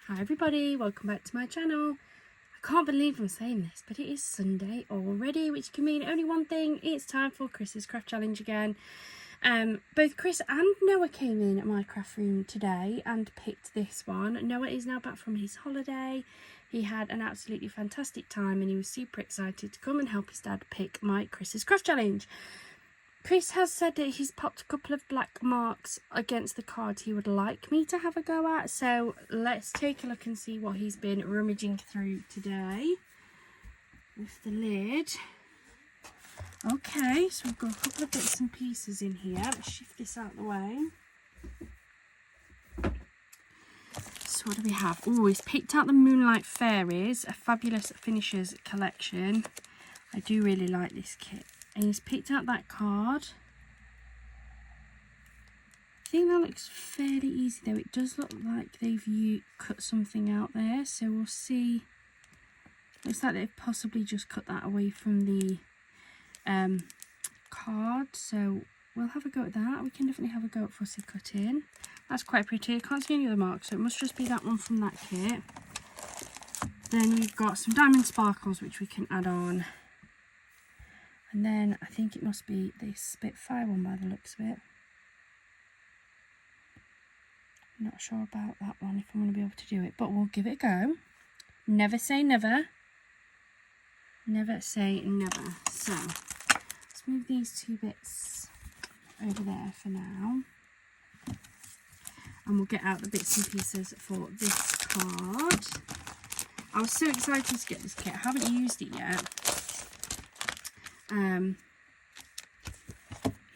Hi everybody, welcome back to my channel. I can't believe I'm saying this, but it is Sunday already, which can mean only one thing. It's time for Chris's craft challenge again. Both Chris and Noah came in at my craft room today and picked this one. Noah is now back from his holiday. He had an absolutely fantastic time and he was super excited to come and help his dad pick my Chris's craft challenge. Chris has said that he's popped a couple of black marks against the cards he would like me to have a go at. So let's take a look and see what he's been rummaging through today with the lid. Okay, so we've got a couple of bits and pieces in here. Let's shift this out of the way. So what do we have? Oh, he's picked out the Moonlight Fairies, a fabulous finishers collection. I do really like this kit. And he's picked out that card. I think that looks fairly easy though. It does look like they've cut something out there. So we'll see. Looks like they've possibly just cut that away from the card. So we'll have a go at that. We can definitely have a go at fussy cutting. That's quite pretty. I can't see any other marks. So it must just be that one from that kit. Then we've got some diamond sparkles which we can add on. And then I think it must be this Spitfire one by the looks of it. I'm not sure about that one, if I'm going to be able to do it, but we'll give it a go. Never say never. Never say never. So, let's move these two bits over there for now. And we'll get out the bits and pieces for this card. I was so excited to get this kit. I haven't used it yet.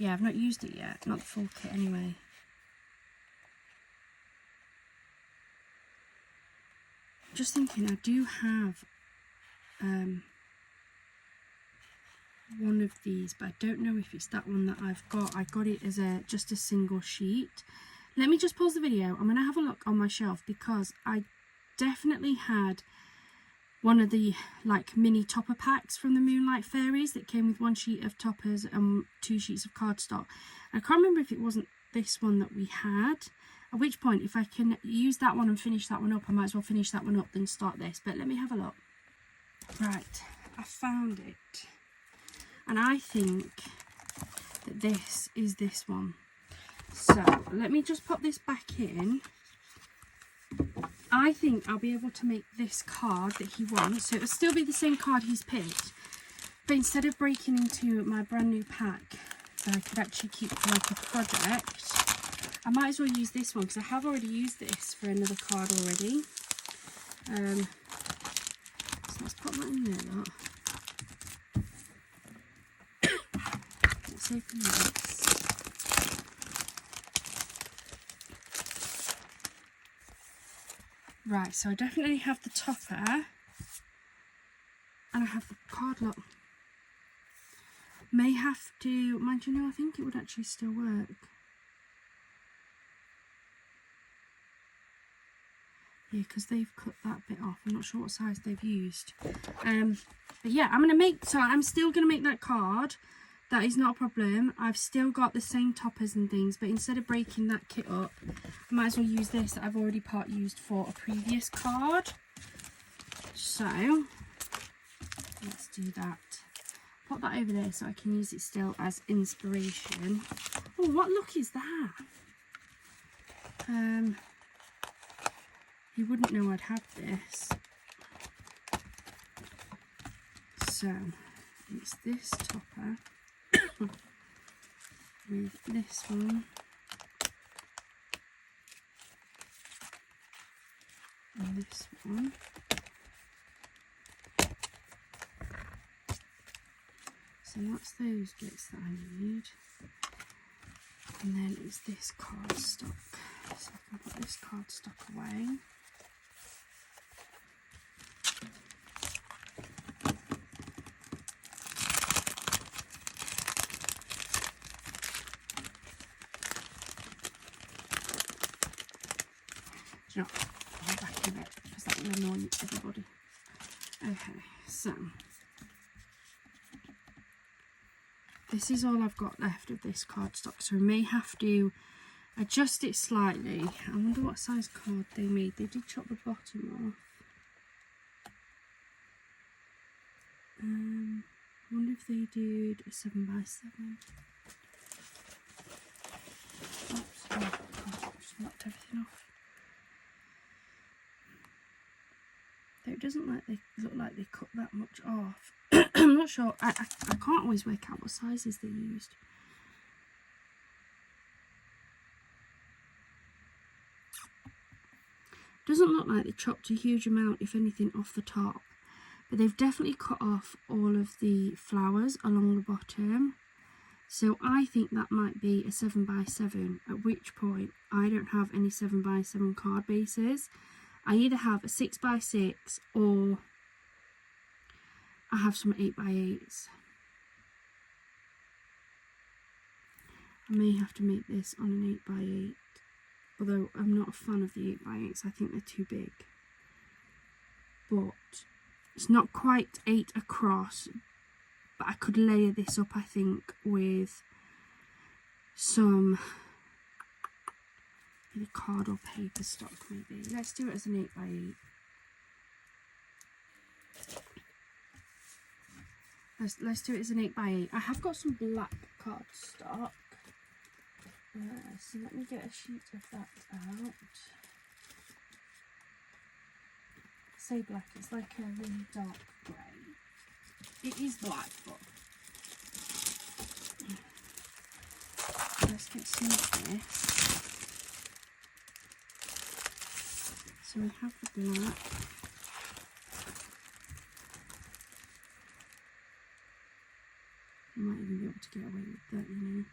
Yeah, I've not used it yet, not the full kit anyway. Just thinking, I do have one of these, but I don't know if it's that one that I've got. I got it as just a single sheet. Let me just pause the video. I'm going to have a look on my shelf because I definitely had one of the like mini topper packs from the Moonlight Fairies that came with one sheet of toppers and 2 sheets of cardstock. I can't remember if it wasn't this one that we had, at which point if I can use that one and finish that one up, I might as well finish that one up then start this. But let me have a look. Right, I found it and I think that this is this one. So let me just pop this back in. I think I'll be able to make this card that he wants. So it'll still be the same card he's picked, but instead of breaking into my brand new pack that I could actually keep for like a project, I might as well use this one because I have already used this for another card already. So let's pop that in there. Look. Let's open this. Right, so I definitely have the topper and I have the card lock. May have to, mind you, no, I think it would actually still work. Yeah, because they've cut that bit off. I'm not sure what size they've used. But yeah, I'm still going to make that card. That is not a problem. I've still got the same toppers and things, but instead of breaking that kit up, I might as well use this that I've already part used for a previous card. So, let's do that. Put that over there so I can use it still as inspiration. Oh, what look is that? You wouldn't know I'd have this. So, it's this topper. With this one and this one. So that's those bits that I need. And then it's this cardstock. So I can put this cardstock away. No, I'm back in it because that will annoy everybody. Okay, so this is all I've got left of this cardstock, so I may have to adjust it slightly. I wonder what size card they made. They did chop the bottom off. I wonder if they did a 7x7. Oops, oh God, just knocked everything off. Though it doesn't look like they cut that much off. I'm not sure. I can't always work out what sizes they used. Doesn't look like they chopped a huge amount, if anything, off the top. But they've definitely cut off all of the flowers along the bottom. So I think that might be a 7x7, at which point I don't have any 7x7 card bases. I either have a 6x6 or I have some 8x8s. I may have to make this on an 8x8. Although I'm not a fan of the 8x8s, I think they're too big. But it's not quite 8 across, but I could layer this up, I think, with some either card or paper stock maybe. Let's do it as an 8x8. Let's do it as an 8x8. I have got some black card stock. So let me get a sheet of that out. Say black, it's like a really dark grey. It is black, but let's get some of this. So we have the black. You might even be able to get away with that, you know.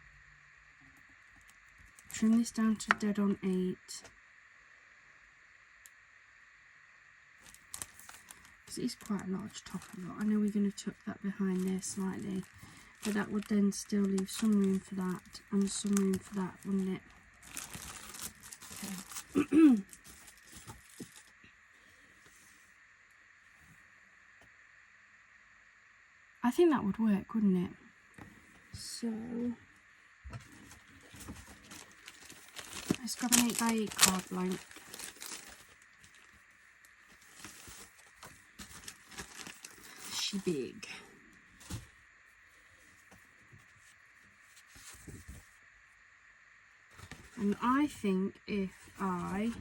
Trim this down to dead on 8. Because it is quite a large top. I know we're going to tuck that behind there slightly, but that would then still leave some room for that and some room for that, wouldn't it? Okay. I think that would work, wouldn't it? So let's grab an 8x8 card blank. She big. And I think if I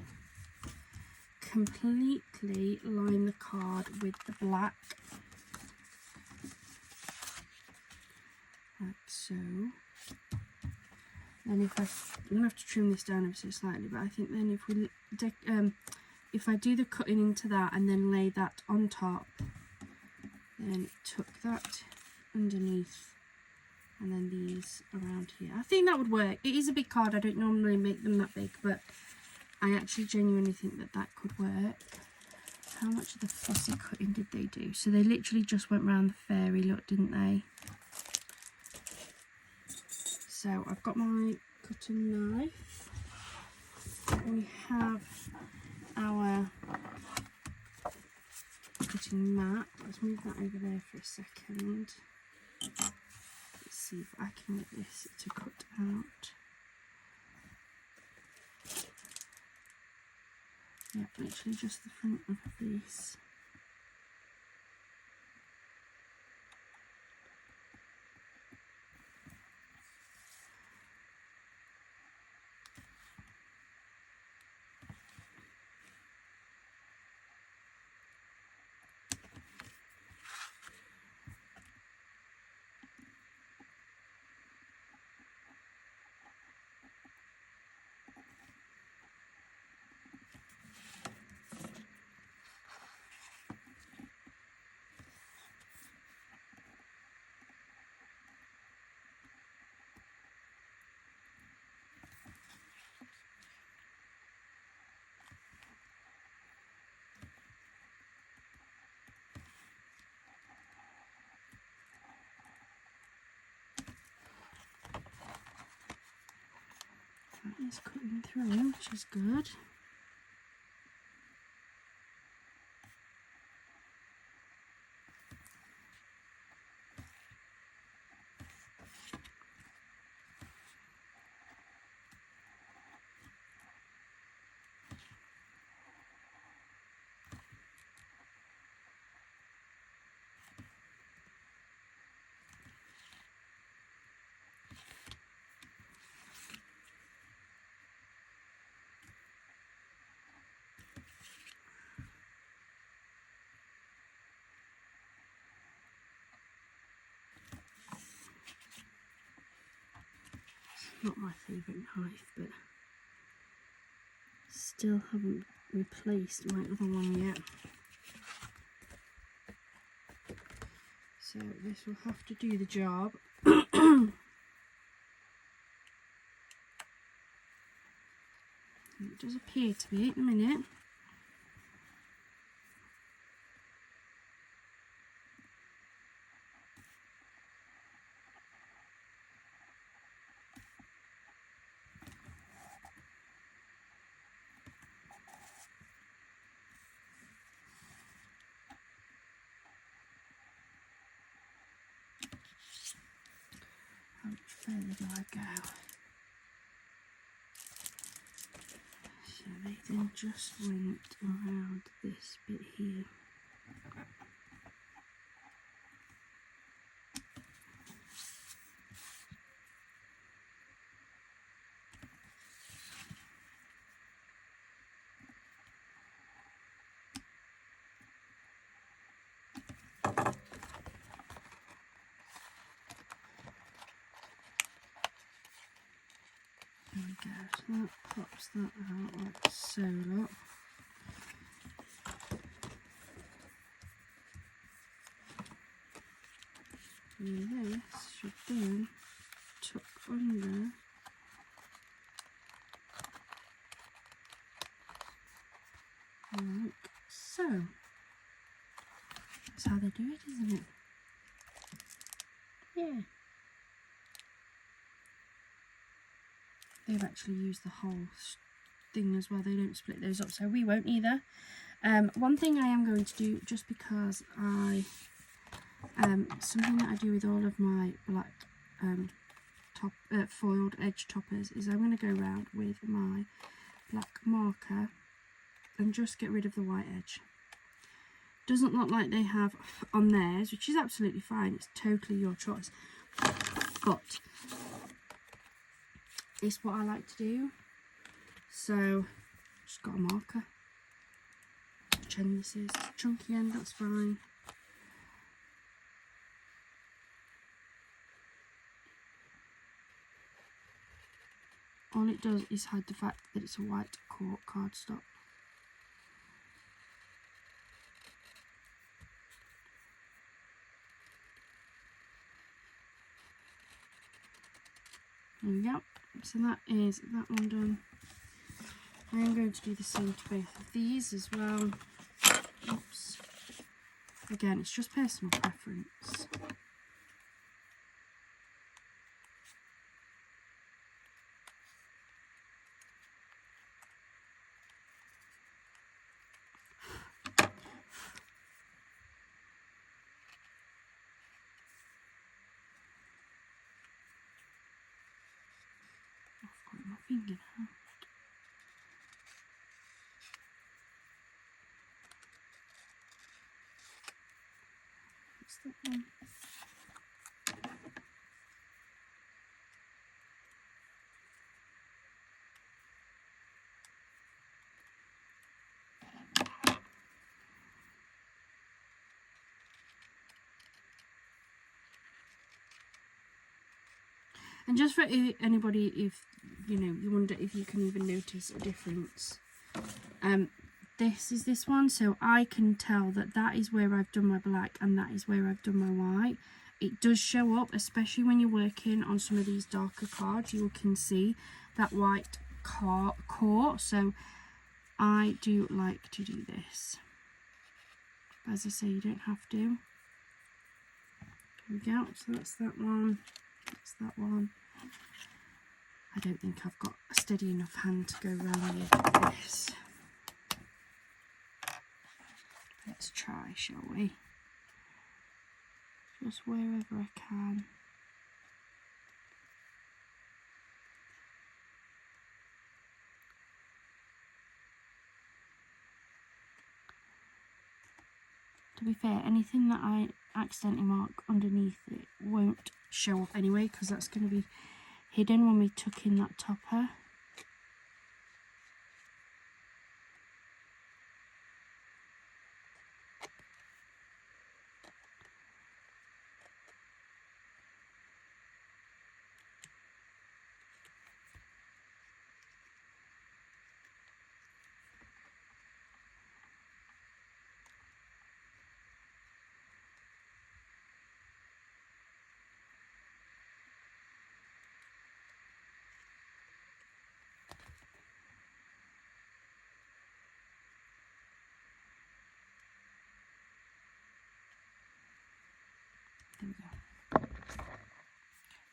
completely line the card with the black, like so, then if I'm going to have to trim this down ever so slightly, but I think then if we if I do the cutting into that and then lay that on top, then tuck that underneath, and then these around here, I think that would work. It is a big card. I don't normally make them that big, but I actually genuinely think that that could work. How much of the fussy cutting did they do? So they literally just went round the fairy look, didn't they? So I've got my cutting knife. We have our cutting mat. Let's move that over there for a second. Let's see if I can get this to cut out. Yeah, literally just the front of a piece. That is cutting through, which is good. not my favourite knife, but still haven't replaced my other one yet. So this will have to do the job. It does appear to be at the minute. How much further do I go? So they then just went around this bit here. There we go, so that pops that out like so, look. And this should then tuck under like so. That's how they do it, isn't it? Yeah. They've actually used the whole thing as well. They don't split those up, so we won't either. One thing I am going to do, just because something that I do with all of my black foiled edge toppers, is I'm going to go around with my black marker and just get rid of the white edge. Doesn't look like they have on theirs, which is absolutely fine. It's totally your choice. But it's what I like to do. So just got a marker. Which end this is? Chunky end, that's fine. All it does is hide the fact that it's a white cardstock. There we go. So that is that one done. I am going to do the same to both of these as well. Oops. Again, it's just personal preference. I've got my finger now. What's that one? And just for anybody, if you know, you wonder if you can even notice a difference, this is this one, so I can tell that that is where I've done my black and that is where I've done my white. It does show up, especially when you're working on some of these darker cards. You can see that white core, so I do like to do this. As I say, you don't have to. Here we go, so that's that one. That's that one. I don't think I've got a steady enough hand to go around with this. Let's try, shall we? Just wherever I can. To be fair, anything that I accidentally mark underneath it won't show up anyway, because that's going to be hidden when we tuck in that topper.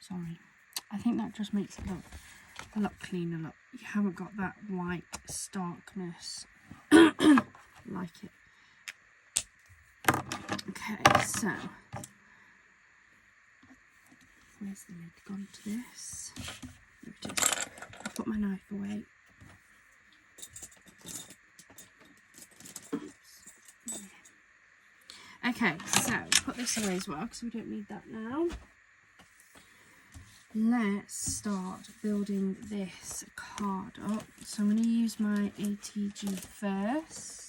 Sorry. I think that just makes it look a lot cleaner. Look, you haven't got that white starkness. Like it. Okay, so where's the lid gone to this? There it is. I'll put my knife away. Okay, so put this away as well because we don't need that now. Let's start building this card up. So I'm going to use my ATG first.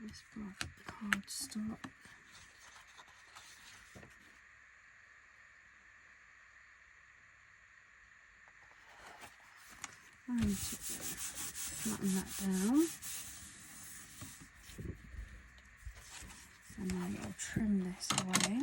This black cardstock. I'm going to flatten that down. And then I'll trim this away.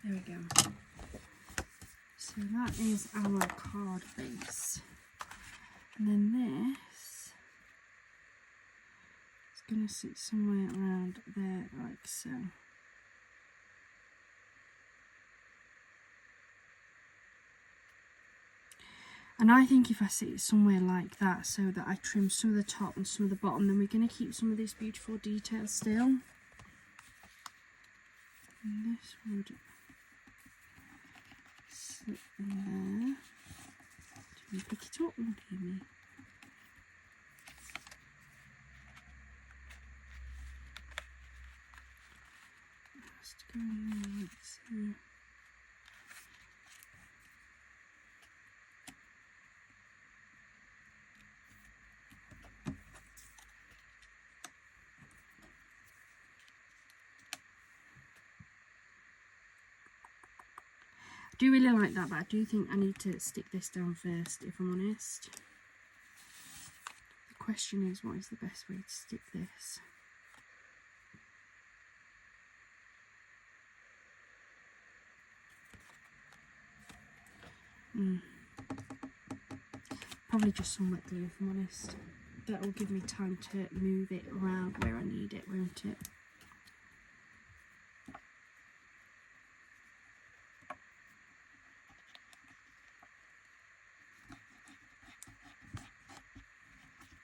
There we go. So that is our card base. And then this is going to sit somewhere around there like so. And I think if I sit it somewhere like that so that I trim some of the top and some of the bottom, then we're going to keep some of this beautiful detail still. And this would slip in there. Do you pick it up? What do you mean? It has to go in there like so. I do really like that, but I do think I need to stick this down first, if I'm honest. The question is, what is the best way to stick this? Probably just some wet glue, if I'm honest. That will give me time to move it around where I need it, won't it?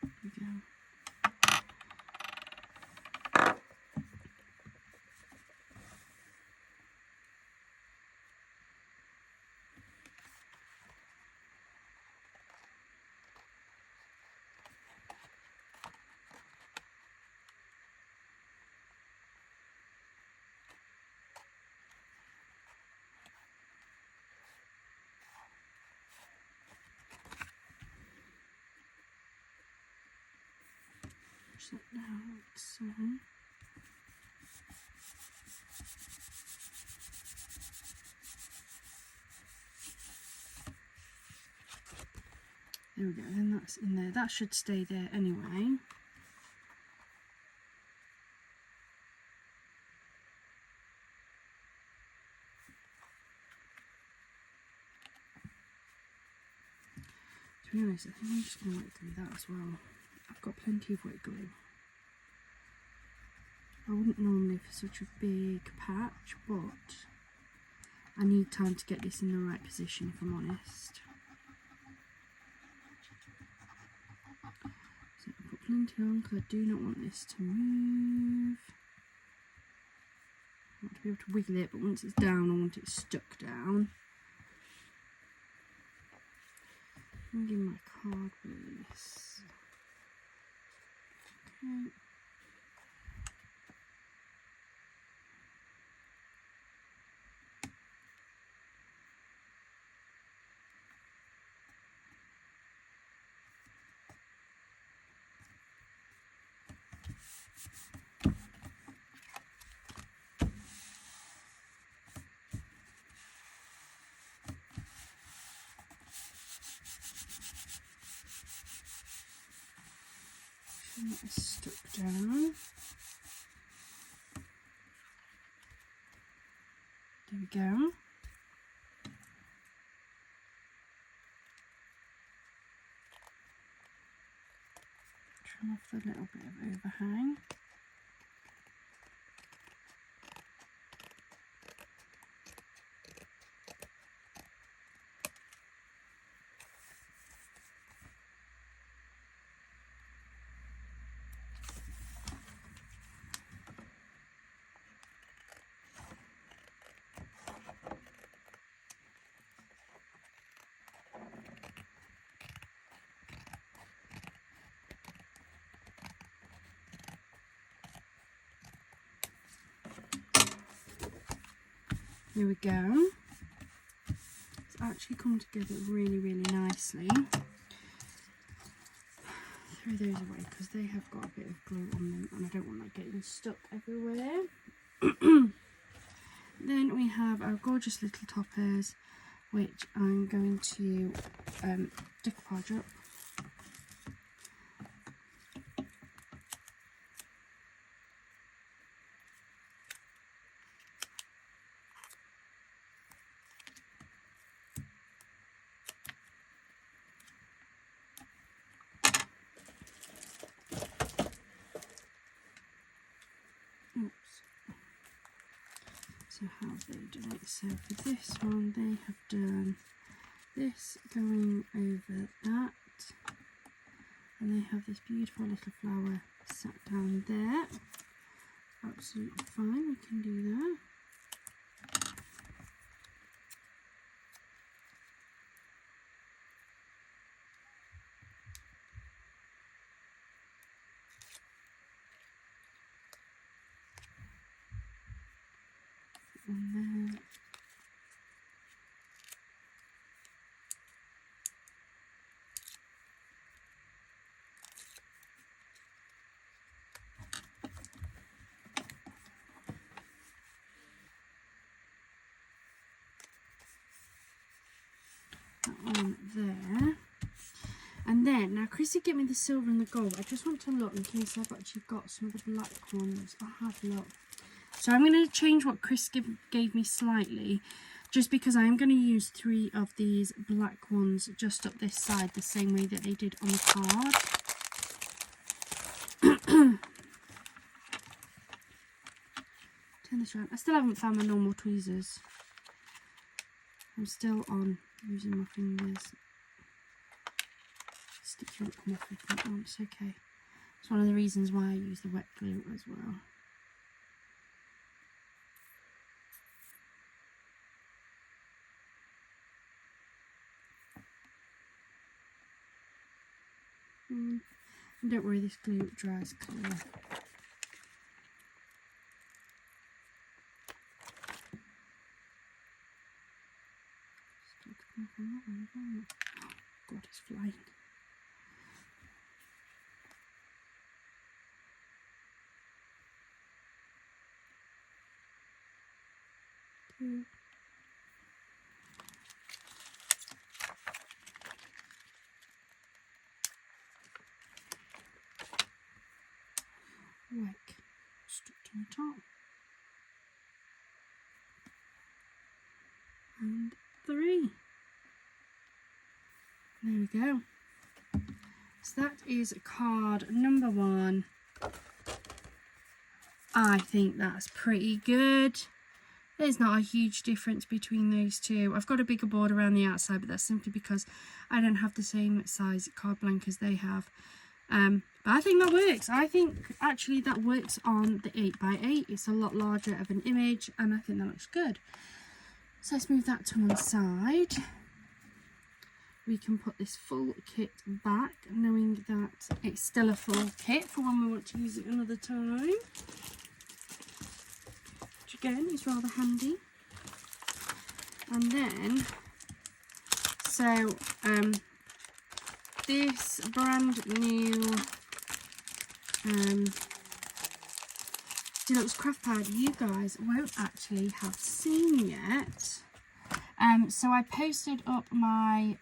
There we go. Push that down like so. There we go, then that's in there. That should stay there anyway. To be honest, I think I'm just going to wet glue that as well. I've got plenty of wet glue. I wouldn't normally for such a big patch, but I need time to get this in the right position, if I'm honest. So I'll put plenty on because I do not want this to move. I want to be able to wiggle it, but once it's down, I want it stuck down. I'm give my card release. Okay. It's stuck down. There we go. Trim off the little bit of overhang. Here we go. It's actually come together really, really nicely. Throw those away because they have got a bit of glue on them and I don't want that getting stuck everywhere. Then we have our gorgeous little toppers, which I'm going to decoupage up. So how have they done it? So for this one, they have done this going over that, and they have this beautiful little flower sat down there. Absolutely fine, we can do that. And then that one there. And then, now Chrissy gave me the silver and the gold. I just want to look in case I've actually got some of the black ones. I'll have a look. So I'm going to change what Chris gave me slightly, just because I am going to use 3 of these black ones just up this side, the same way that they did on the card. Turn this around. I still haven't found my normal tweezers. I'm still on using my fingers. Sticky won't come off if I want. It's okay. It's one of the reasons why I use the wet glue as well. And don't worry, this glue dries clear. God, it's flying. Like stuck to the top. And 3. There we go. So that is card number 1. I think that's pretty good. There's not a huge difference between those two. I've got a bigger board around the outside, but that's simply because I don't have the same size card blank as they have. But I think that works. I think actually that works on the 8x8. It's a lot larger of an image, and I think that looks good. So let's move that to one side. We can put this full kit back, knowing that it's still a full kit for when we want to use it another time. Which again is rather handy. And then, so this brand new deluxe craft pad you guys won't actually have seen yet. So I posted up my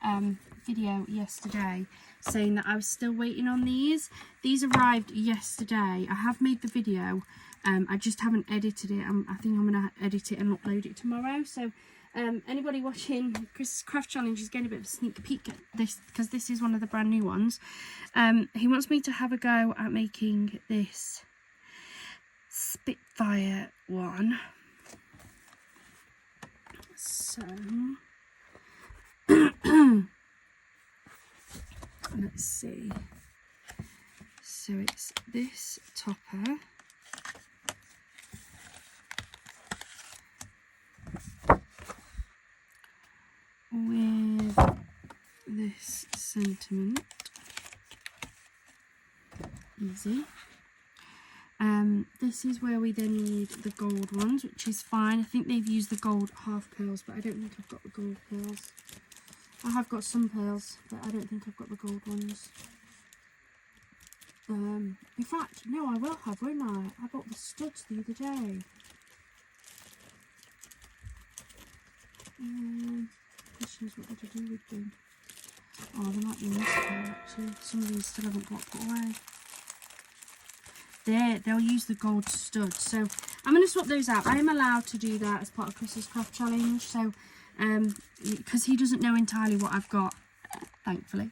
video yesterday saying that I was still waiting on these. These arrived yesterday. I have made the video. I just haven't edited it. I think I'm going to edit it and upload it tomorrow. So anybody watching Chris's Craft Challenge is getting a bit of a sneak peek at this, because this is one of the brand new ones. He wants me to have a go at making this Spitfire one. So let's see. So it's this topper. With this sentiment. Easy. This is where we then need the gold ones, which is fine. I think they've used the gold half pearls, but I don't think I've got the gold pearls. I have got some pearls, but I don't think I've got the gold ones. In fact, no, I will have, won't I? I bought the studs the other day. Question is, what did I do with them? Oh, they might be in this pile, actually. Some of these still haven't got put away. They'll use the gold studs, so I'm going to swap those out. I am allowed to do that as part of Chris's Craft Challenge, so because he doesn't know entirely what I've got, thankfully.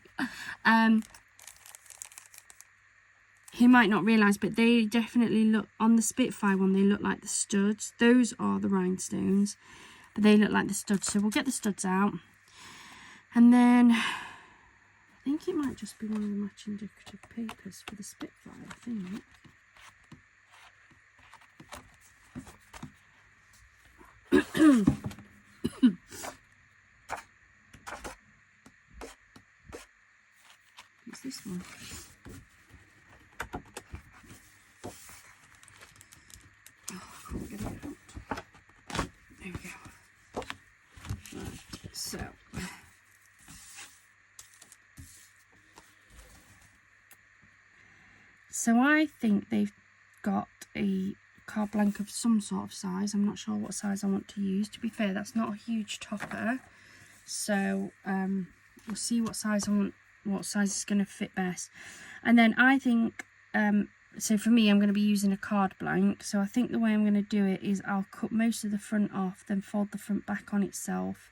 He might not realise, but they definitely look, on the Spitfire one, they look like the studs. Those are the rhinestones, but they look like the studs, so we'll get the studs out. And then I think it might just be one of the matching decorative papers for the Spitfire, I think. What's this one? Oh, I can't get it out. There we go. Right, so I think they've got a card blank of some sort of size. I'm not sure what size I want to use. To be fair, that's not a huge topper, so we'll see what size I want, what size is going to fit best. And then I think so for me, I'm going to be using a card blank, so I think the way I'm going to do it is I'll cut most of the front off, then fold the front back on itself,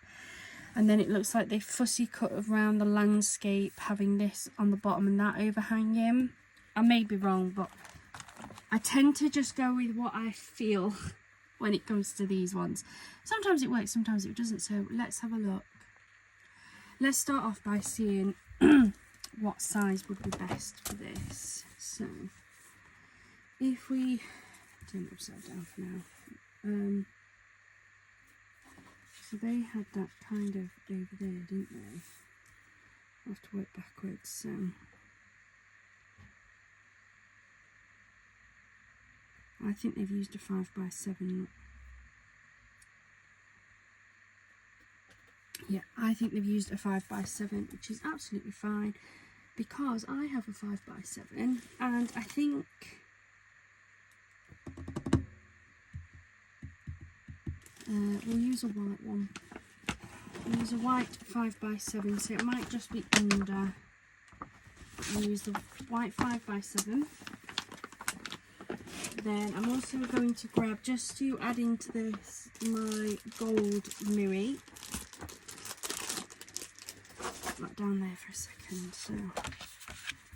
and then it looks like they fussy cut around the landscape, having this on the bottom and that overhanging. I may be wrong, but I tend to just go with what I feel when it comes to these ones. Sometimes it works, sometimes it doesn't, so let's have a look. Let's start off by seeing what size would be best for this. So if we turn it upside down for now. So they had that kind of over there, didn't they? I'll have to work backwards. So I think they've used a 5x7. Yeah, I think they've used a 5x7, which is absolutely fine because I have a 5x7, and I think we'll use a white one. We'll use a white 5x7, so it might just be under. I'll use the white 5x7. Then I'm also going to grab, just to add into this, my gold mirror. Right down there for a second. So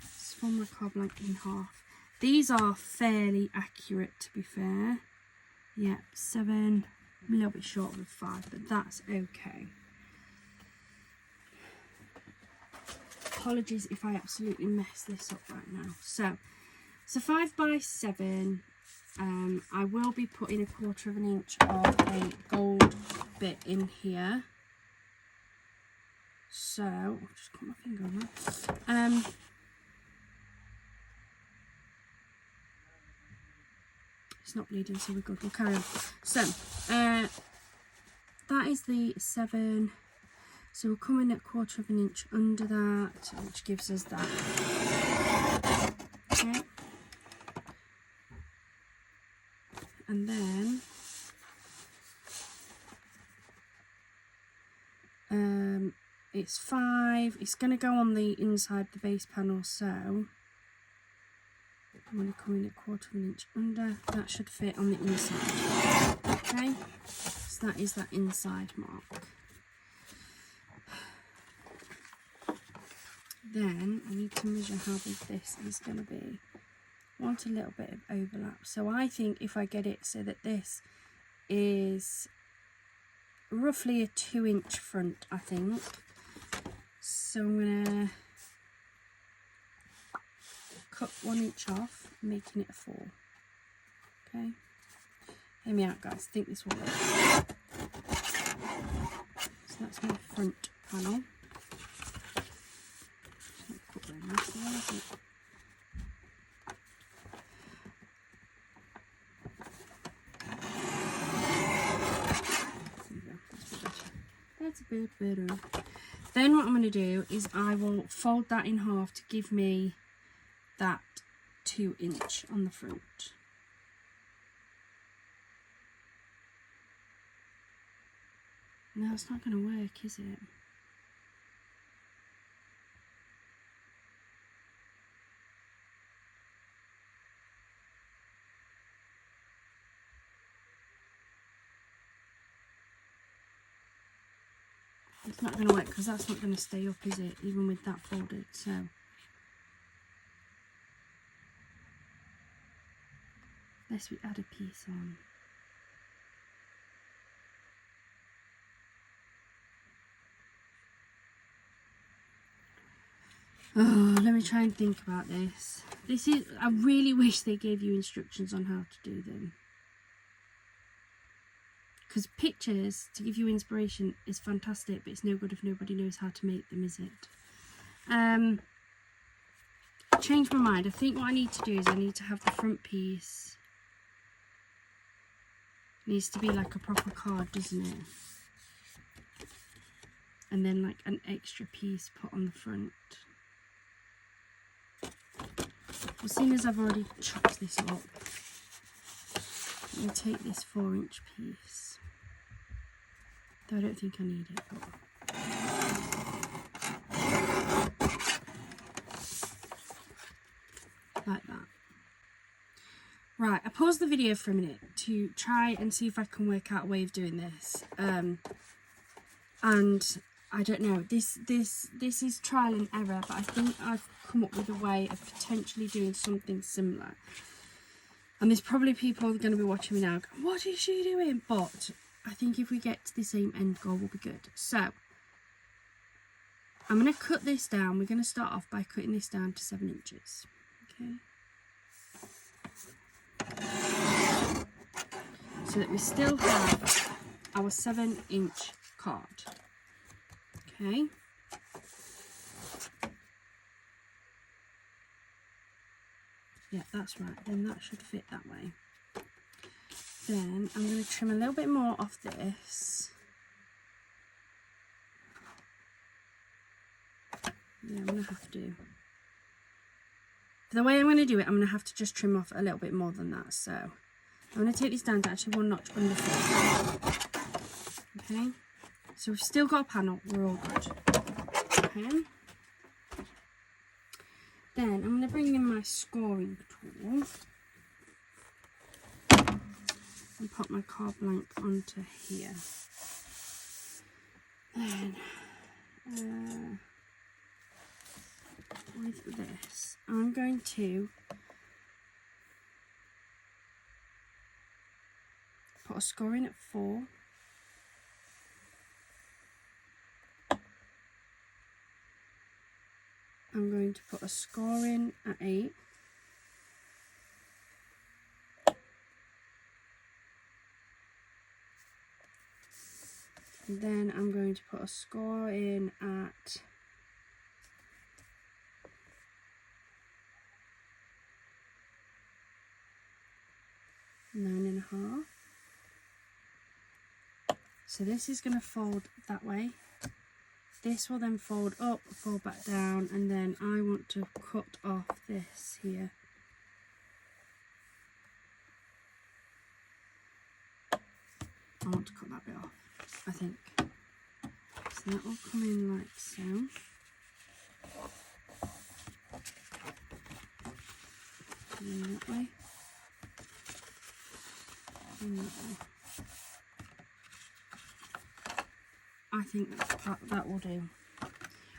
let's fold my card blank in half. These are fairly accurate, to be fair. Yep, 7, a little bit short of 5, but that's okay. Apologies if I absolutely mess this up right now. So 5 by 7. I will be putting 1/4 of an inch of a gold bit in here. So I'll just put my finger on that. It's not bleeding, so we're good. We'll carry on. So that is the 7. So we'll come in 1/4 of an inch under that, which gives us that. Okay. And then it's 5. It's going to go on the inside the base panel, so I'm going to come in 1/4 of an inch under. That should fit on the inside. Okay, so that is that inside mark. Then I need to measure how big this is going to be. I want a little bit of overlap, so I think if I get it so that this is roughly a 2-inch front, I think. So I'm going to cut 1 inch off, making it a 4. Okay, hear me out, guys. I think this will work. So that's my front panel. Put very nicely on, isn't it? That's a bit better. Then what I'm going to do is I will fold that in half to give me that 2-inch on the front. No, it's not going to work, is it? It's not going to work because that's not going to stay up, is it? Even with that folded. So unless we add a piece on. Oh, let me try and think about this. I really wish they gave you instructions on how to do them. Because pictures, to give you inspiration, is fantastic, but it's no good if nobody knows how to make them, is it? I changed my mind. I think what I need to do is I need to have the front piece. It needs to be like a proper card, doesn't it? And then like an extra piece put on the front. As soon as I've already chopped this up, I'll take this 4-inch piece. Though I don't think I need it. But like that. Right, I paused the video for a minute to try and see if I can work out a way of doing this. And I don't know, this is trial and error, but I think I've come up with a way of potentially doing something similar. And there's probably people going to be watching me now going, what is she doing? But I think if we get to the same end goal, we'll be good. So I'm going to cut this down. We're going to start off by cutting this down to 7 inches. Okay. So that we still have our 7-inch card. Okay. Yeah, that's right. Then that should fit that way. Then I'm going to trim a little bit more off this. Yeah, I'm going to have to. The way I'm going to do it, I'm going to have to just trim off a little bit more than that. So I'm going to take this down to actually 1 notch under 4. Okay. So we've still got a panel. We're all good. Okay. Then I'm going to bring in my scoring tool and pop my card blank onto here. Then with this, I'm going to put a score in at 4. I'm going to put a score in at 8. And then I'm going to put a score in at 9.5. So this is going to fold that way. This will then fold up, fold back down, and then I want to cut off this here. I want to cut that bit off, I think. So that will come in like so. And that way. And that way. I think that will do.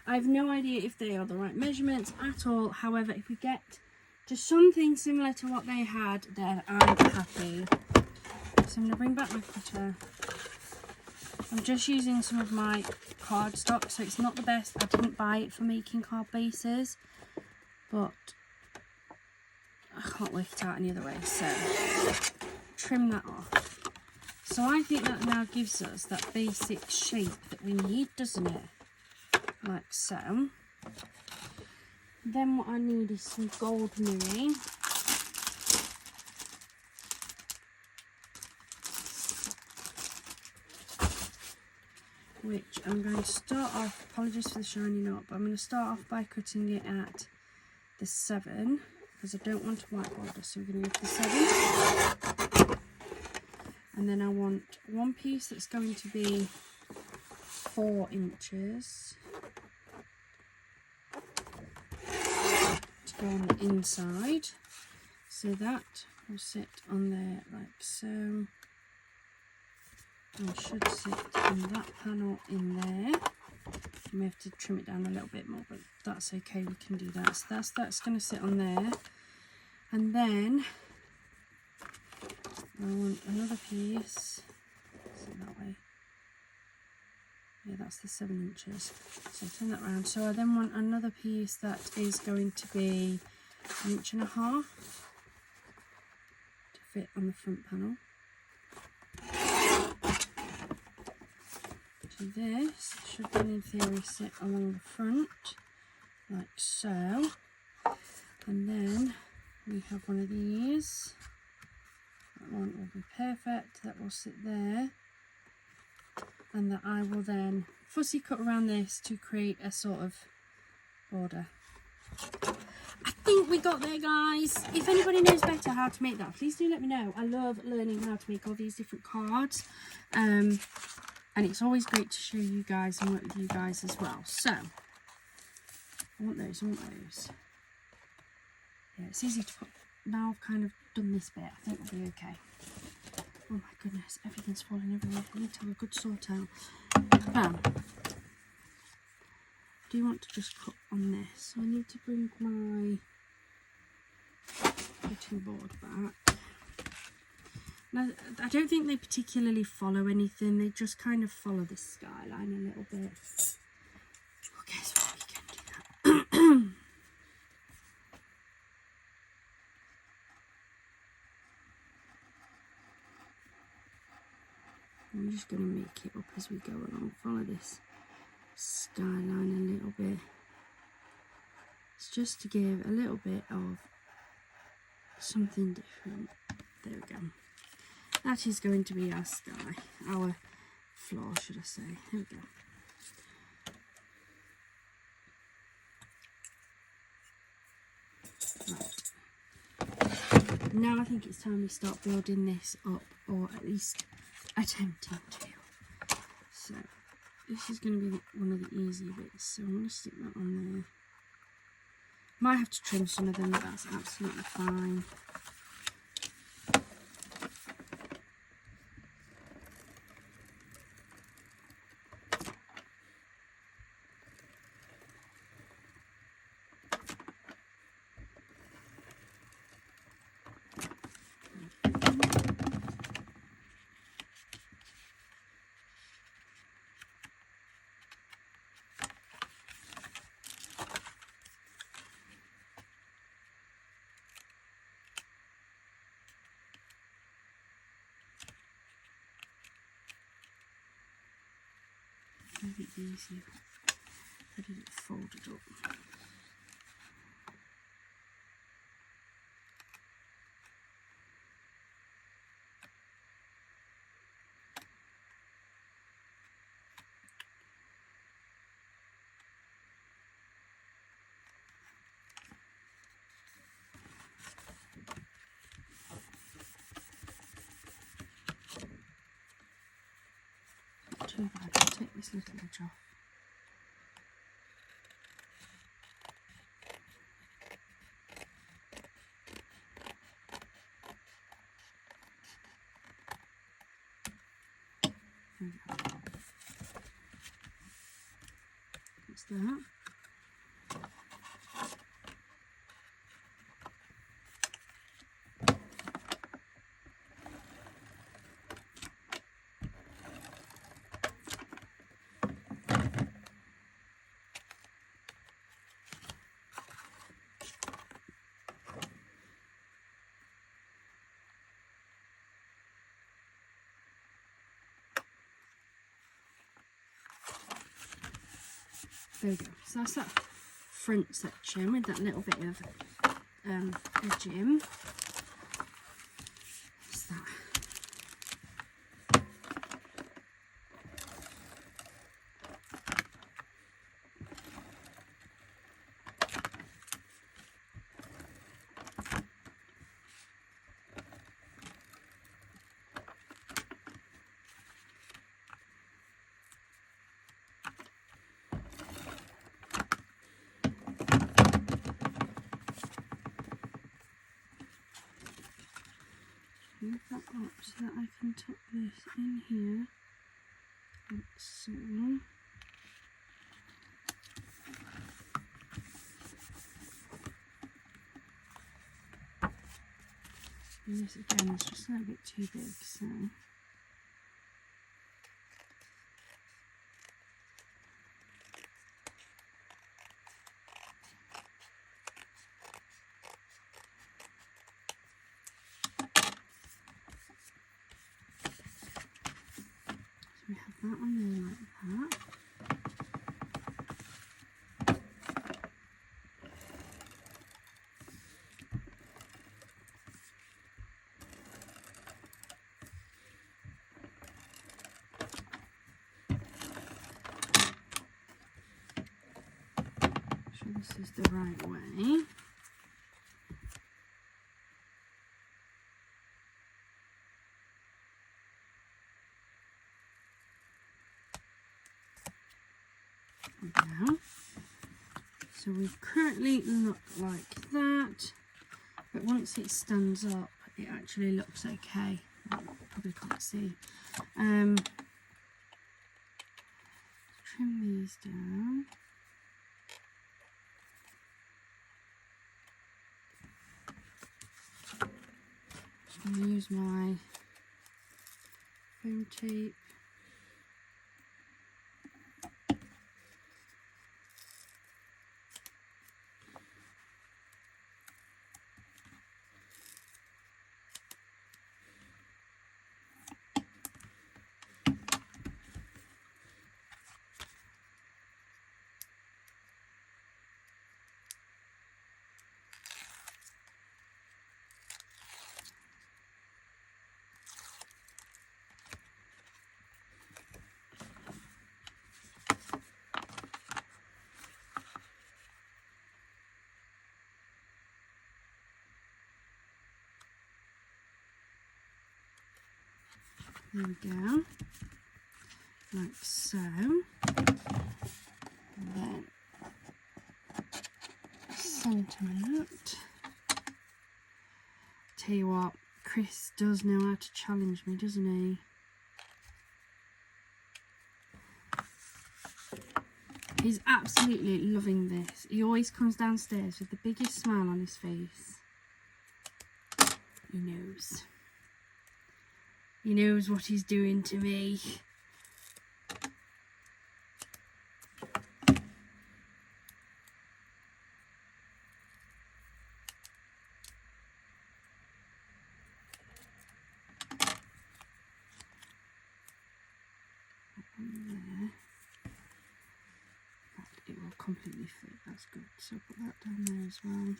I have no idea if they are the right measurements at all. However, if we get to something similar to what they had, then I'm happy. So I'm going to bring back my cutter. I'm just using some of my cardstock, so it's not the best. I didn't buy it for making card bases, but I can't work it out any other way. So trim that off. So I think that now gives us that basic shape that we need, doesn't it? Like so. Then what I need is some gold mirroring. Which I'm going to start off, apologies for the shining up, but I'm going to start off by cutting it at the 7, because I don't want a white border, so we're going to go to the 7. And then I want one piece that's going to be 4 inches to go on the inside. So that will sit on there like so. And should sit in that panel in there. You may have to trim it down a little bit more, but that's okay, we can do that. So that's going to sit on there. And then I want another piece, sit that way, yeah, that's the 7 inches, so turn that round. So I then want another piece that is going to be 1.5 inches to fit on the front panel. So this should then in theory sit along the front, like so, and then we have one of these. That one will be perfect, that will sit there, and that I will then fussy cut around this to create a sort of border. I think we got there, guys. If anybody knows better how to make that, please do let me know. I love learning how to make all these different cards, and it's always great to show you guys and work with you guys as well. So I want those, yeah, it's easy to put. Now I've kind of done this bit, I think we'll be okay. Oh my goodness, everything's falling everywhere. I need to have a good sort out. Bam. Do you want to just cut on this? So I need to bring my cutting board back. Now, I don't think they particularly follow anything. They just kind of follow the skyline a little bit. Well, guess what? We can do that. I'm just going to make it up as we go along. Follow this skyline a little bit. It's just to give a little bit of something different. There we go. That is going to be our sky, our floor, should I say. There we go. Right. Now I think it's time we start building this up, or at least attempting to. So this is going to be one of the easy bits, so I'm going to stick that on there. Might have to trim some of them, but that's absolutely fine. be easier if I did it folded up. Too bad, I'll take this little edge off. There we go. What's that? There we go. So that's that front section with that little bit of edging. What's that? Move that up so that I can tuck this in here, like so. And this again is just a little bit too big, so. We have that on there like that. So this is the right way. Now, so we currently look like that, but once it stands up, it actually looks okay. Probably can't see. Trim these down. I'm going to use my foam tape. There we go, like so. And then sentiment. Tell you what, Chris does know how to challenge me, doesn't he? He's absolutely loving this. He always comes downstairs with the biggest smile on his face. He knows. He knows what he's doing to me. There. completely fit. That's good. So I'll put that down there as well.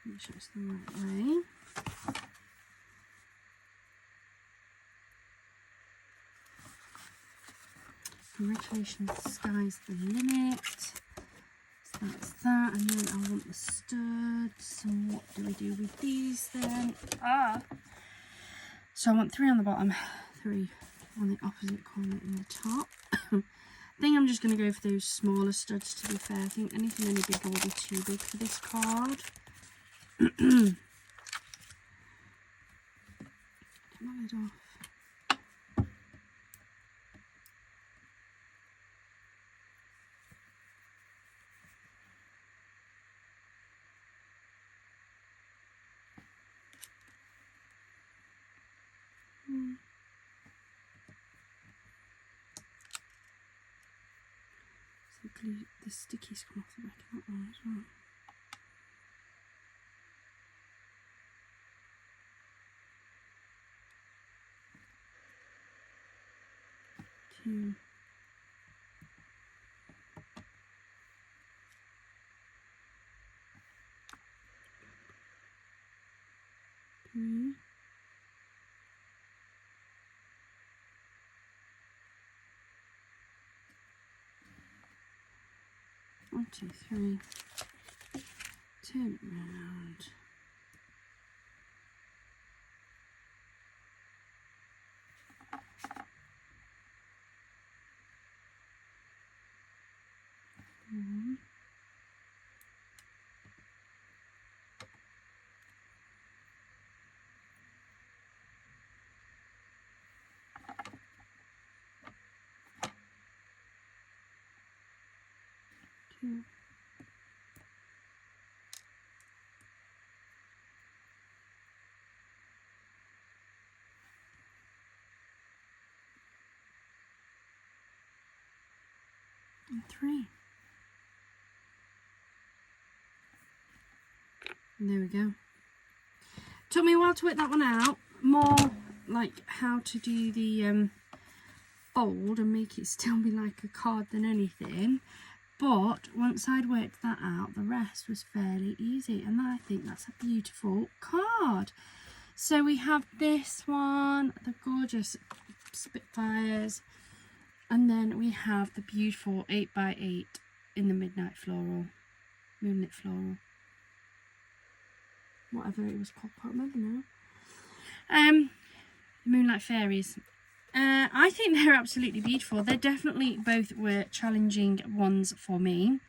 Make sure it's the right way. Congratulations, the sky's the limit. So that's that, and then I want the studs. So what do we do with these then? So I want 3 on the bottom, 3 on the opposite corner in the top. I think I'm just going to go for those smaller studs, to be fair. I think anything any bigger will be too big for this card. Get my lid off. So the stickies come off the back of that one as well. Two. 3. 1, 2, 3. Turn it round. One. 2. 3. And there we go. Took me a while to work that one out. More like how to do the fold and make it still be like a card than anything. But once I'd worked that out, the rest was fairly easy. And I think that's a beautiful card. So we have this one, the gorgeous Spitfires. And then we have the beautiful 8x8 in the Midnight Floral. Moonlit Floral. Whatever it was called, I can't remember now. Moonlight Fairies. I think they're absolutely beautiful. They definitely both were challenging ones for me,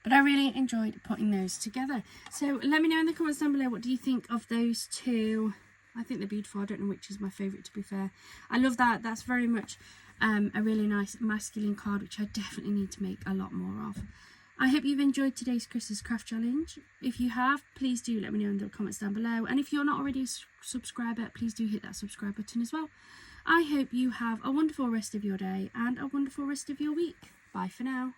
but I really enjoyed putting those together. So let me know in the comments down below, what do you think of those two? I think they're beautiful. I don't know which is my favourite, to be fair. I love that. That's very much a really nice masculine card, which I definitely need to make a lot more of. I hope you've enjoyed today's Chris's Craft Challenge. If you have, please do let me know in the comments down below. And if you're not already a subscriber, please do hit that subscribe button as well. I hope you have a wonderful rest of your day and a wonderful rest of your week. Bye for now.